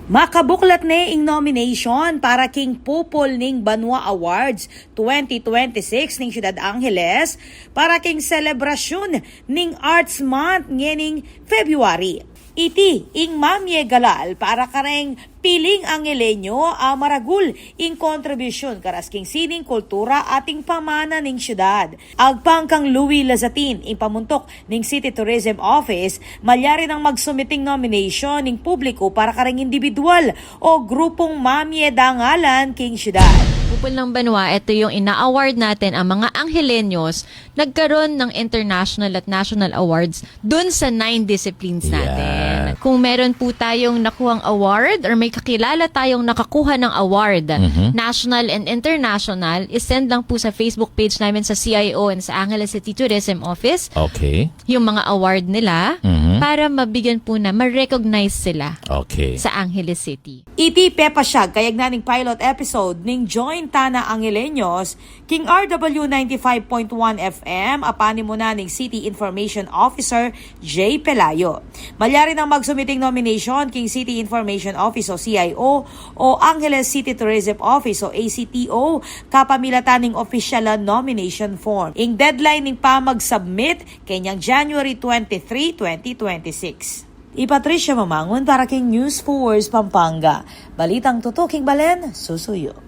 Makabuklat na ing nomination para king pupol ning Banwa Awards 2026 ning Ciudad Angeles para king selebrasyon ning Arts Month ngening February. Iti ing mamye galal para kareng piling Angelenyo a maragul ing kontribusyon karas king sining kultura ating pamana ning syudad. Agpang kang Louis Lazatin ing pamuntok ning City Tourism Office malyari nang magsumiting nomination ning publiko para kareng individual o grupong mamye dangalan king syudad. Pupol ng Banwa, ito yung ina-award natin ang mga Angelenyos nagkaroon ng international at national awards dun sa 9 disciplines natin. Kung meron po tayong nakuhang award or may kakilala tayong nakakuha ng award, national and international, isend lang po sa Facebook page namin sa CIO and sa Angeles City Tourism Office yung mga award nila para mabigyan po na ma-recognize sila sa Angeles City. Iti pepasyag kayag naning pilot episode ning Join Tana Angelenyos king RW 95.1 FM apani mo na ning City Information Officer J. Pelayo. Malyari nang magsumiting nomination king City Information Office o CIO o Angeles City Tourism Office o ACTO kapamilatan ning official nomination form. Ing deadline ning pa mag-submit kanyang January 23, 2026. Patricia Mamangon para king News Force Pampanga. Balitang tutuking Balen, susuyo.